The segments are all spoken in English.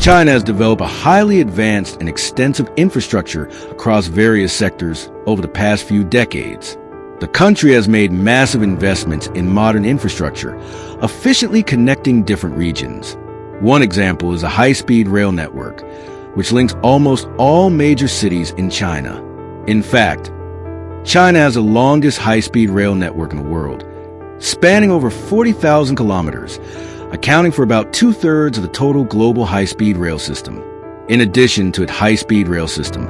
China has developed a highly advanced and extensive infrastructure across various sectors over the past few decades. The country has made massive investments in modern infrastructure, efficiently connecting different regions. One example is a high-speed rail network, which links almost all major cities in China. In fact, China has the longest high-speed rail network in the world, spanning over 40,000 kilometers, accounting for about two-thirds of the total global high-speed rail system. In addition to its high-speed rail system,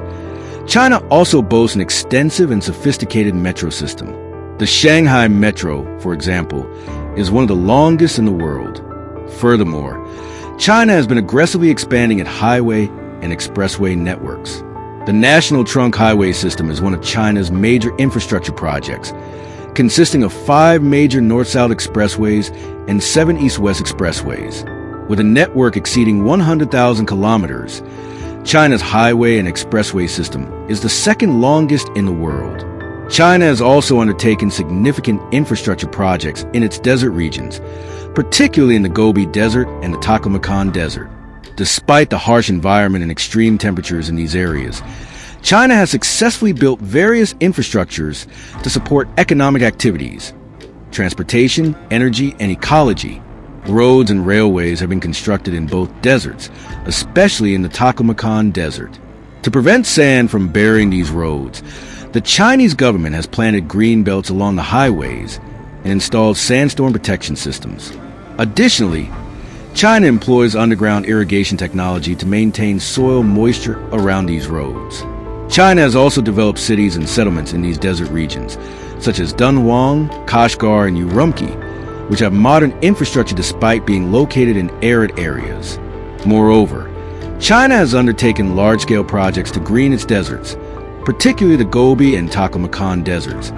China also boasts an extensive and sophisticated metro system. The Shanghai Metro, for example, is one of the longest in the world. Furthermore, China has been aggressively expanding its highway and expressway networks. The National Trunk Highway System is one of China's major infrastructure projects, consisting of 5 major north-south expressways and 7 east-west expressways. With a network exceeding 100,000 kilometers, China's highway and expressway system is the second longest in the world. China has also undertaken significant infrastructure projects in its desert regions, particularly in the Gobi Desert and the Taklamakan Desert. Despite the harsh environment and extreme temperatures in these areas, China has successfully built various infrastructures to support economic activities, transportation, energy, and ecology. Roads and railways have been constructed in both deserts, especially in the Taklamakan Desert. To prevent sand from burying these roads, the Chinese government has planted green belts along the highways and installed sandstorm protection systems. Additionally, China employs underground irrigation technology to maintain soil moisture around these roads. China has also developed cities and settlements in these desert regions, such as Dunhuang, Kashgar, and Urumqi, which have modern infrastructure despite being located in arid areas. Moreover, China has undertaken large-scale projects to green its deserts, particularly the Gobi and Taklamakan deserts,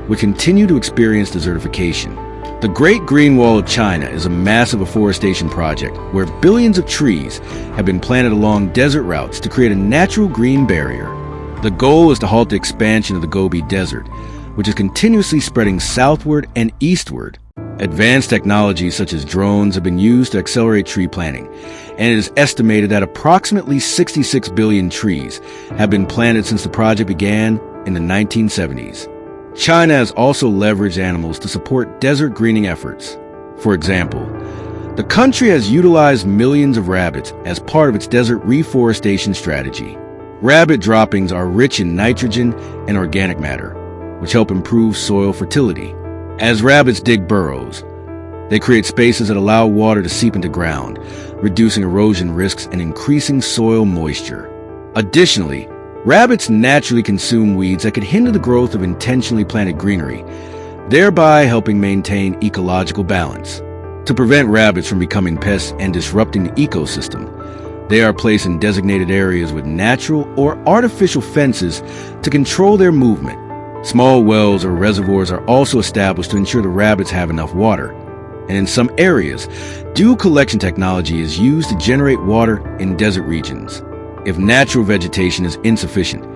which continue to experience desertification. The Great Green Wall of China is a massive afforestation project where billions of trees have been planted along desert routes to create a natural green barrier. The goal is to halt the expansion of the Gobi Desert, which is continuously spreading southward and eastward. Advanced technologies such as drones have been used to accelerate tree planting, and it is estimated that approximately 66 billion trees have been planted since the project began in the 1970s. China has also leveraged animals to support desert greening efforts. For example, the country has utilized millions of rabbits as part of its desert reforestation strategy. Rabbit droppings are rich in nitrogen and organic matter, which help improve soil fertility. As rabbits dig burrows, they create spaces that allow water to seep into ground, reducing erosion risks and increasing soil moisture. Additionally, rabbits naturally consume weeds that could hinder the growth of intentionally planted greenery, thereby helping maintain ecological balance. To prevent rabbits from becoming pests and disrupting the ecosystem, they are placed in designated areas with natural or artificial fences to control their movement. Small wells or reservoirs are also established to ensure the rabbits have enough water. And in some areas, dew collection technology is used to generate water in desert regions. If natural vegetation is insufficient,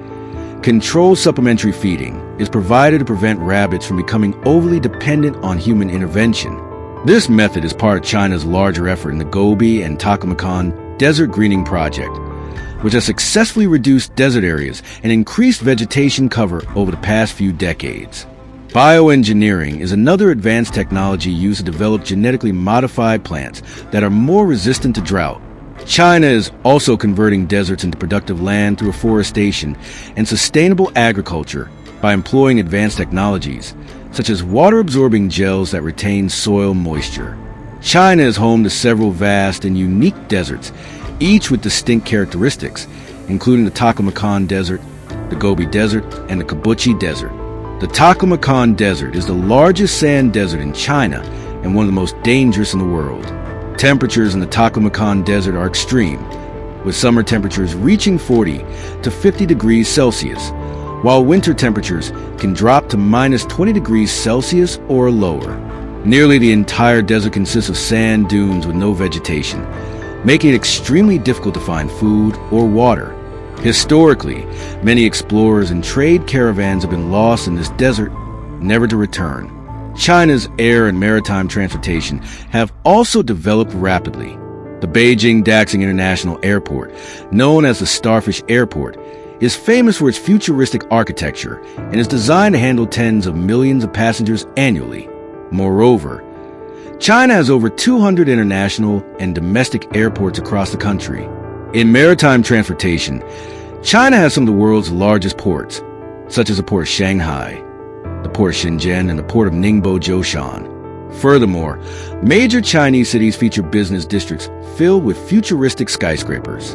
controlled supplementary feeding is provided to prevent rabbits from becoming overly dependent on human intervention. This method is part of China's larger effort in the Gobi and Taklamakan Desert Greening Project, which has successfully reduced desert areas and increased vegetation cover over the past few decades. Bioengineering is another advanced technology used to develop genetically modified plants that are more resistant to drought. China is also converting deserts into productive land through afforestation and sustainable agriculture by employing advanced technologies, such as water-absorbing gels that retain soil moisture. China is home to several vast and unique deserts, each with distinct characteristics, including the Taklamakan Desert, the Gobi Desert, and the Kibuchi Desert. The Taklamakan Desert is the largest sand desert in China and one of the most dangerous in the world. Temperatures in the Taklamakan Desert are extreme, with summer temperatures reaching 40 to 50 degrees Celsius, while winter temperatures can drop to minus 20 degrees Celsius or lower. Nearly the entire desert consists of sand dunes with no vegetation, making it extremely difficult to find food or water. Historically, many explorers and trade caravans have been lost in this desert, never to return. China's air and maritime transportation have also developed rapidly. The Beijing Daxing International Airport, known as the Starfish Airport, is famous for its futuristic architecture and is designed to handle tens of millions of passengers annually. Moreover, China has over 200 international and domestic airports across the country. In maritime transportation, China has some of the world's largest ports, such as the port of Shanghai, the port of Shenzhen, and the port of Ningbo Zhoushan. Furthermore, major Chinese cities feature business districts filled with futuristic skyscrapers.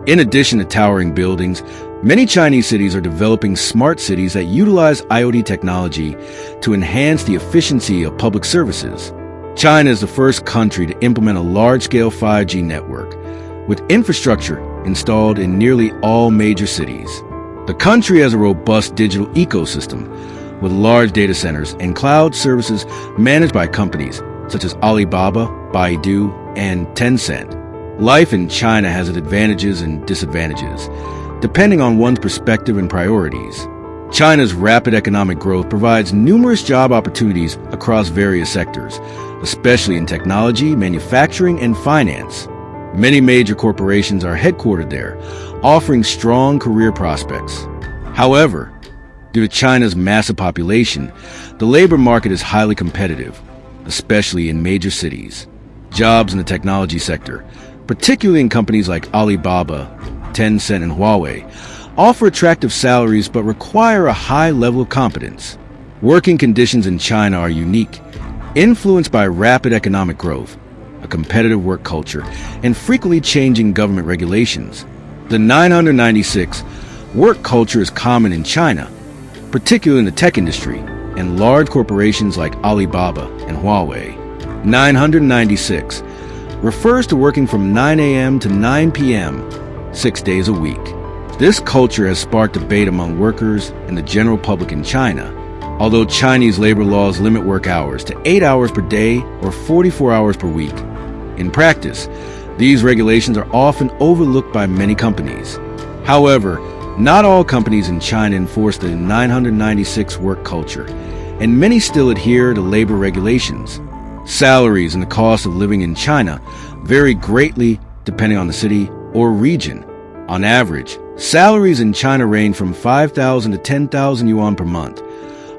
In addition to towering buildings, many Chinese cities are developing smart cities that utilize IoT technology to enhance the efficiency of public services. China is the first country to implement a large-scale 5G network, with infrastructure installed in nearly all major cities. The country has a robust digital ecosystem, with large data centers and cloud services managed by companies such as Alibaba, Baidu, and Tencent. Life in China has its advantages and disadvantages, depending on one's perspective and priorities. China's rapid economic growth provides numerous job opportunities across various sectors, especially in technology, manufacturing, and finance. Many major corporations are headquartered there, offering strong career prospects. However, due to China's massive population, the labor market is highly competitive, especially in major cities. Jobs in the technology sector, particularly in companies like Alibaba, Tencent, and Huawei, offer attractive salaries but require a high level of competence. Working conditions in China are unique, influenced by rapid economic growth, a competitive work culture, and frequently changing government regulations. The 996 work culture is common in China, particularly in the tech industry and large corporations like Alibaba and Huawei. 996 refers to working from 9 a.m. to 9 p.m., 6 days a week. This culture has sparked debate among workers and the general public in China. Although Chinese labor laws limit work hours to 8 hours per day or 44 hours per week, in practice, these regulations are often overlooked by many companies. However, not all companies in China enforce the 996 work culture, and many still adhere to labor regulations. Salaries and the cost of living in China vary greatly depending on the city or region. On average, salaries in China range from 5,000 to 10,000 yuan per month,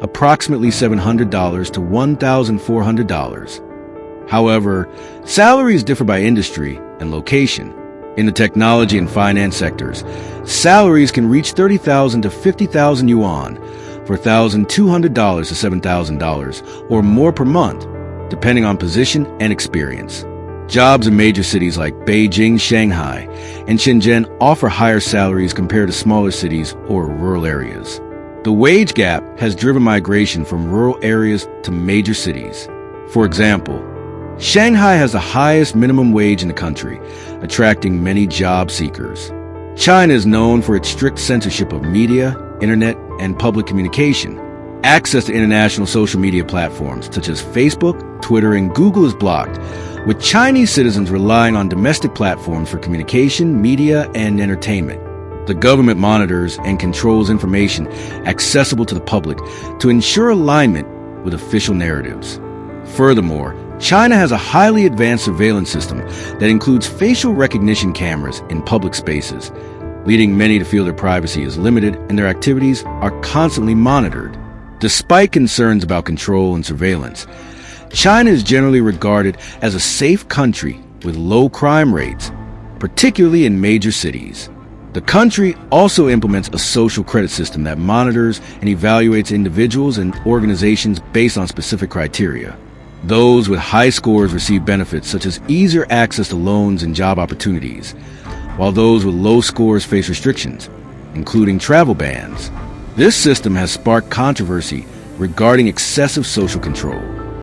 approximately $700 to $1,400. However, salaries differ by industry and location. In the technology and finance sectors, salaries can reach 30,000 to 50,000 yuan for $1,200 to $7,000 or more per month, depending on position and experience. Jobs in major cities like Beijing, Shanghai, and Shenzhen offer higher salaries compared to smaller cities or rural areas. The wage gap has driven migration from rural areas to major cities. For example, Shanghai has the highest minimum wage in the country, attracting many job seekers. China is known for its strict censorship of media, internet, and public communication. Access to international social media platforms such as Facebook, Twitter, and Google is blocked, with Chinese citizens relying on domestic platforms for communication, media, and entertainment. The government monitors and controls information accessible to the public to ensure alignment with official narratives. Furthermore, China has a highly advanced surveillance system that includes facial recognition cameras in public spaces, leading many to feel their privacy is limited and their activities are constantly monitored. Despite concerns about control and surveillance, China is generally regarded as a safe country with low crime rates, particularly in major cities. The country also implements a social credit system that monitors and evaluates individuals and organizations based on specific criteria. Those with high scores receive benefits such as easier access to loans and job opportunities, while those with low scores face restrictions, including travel bans. This system has sparked controversy regarding excessive social control.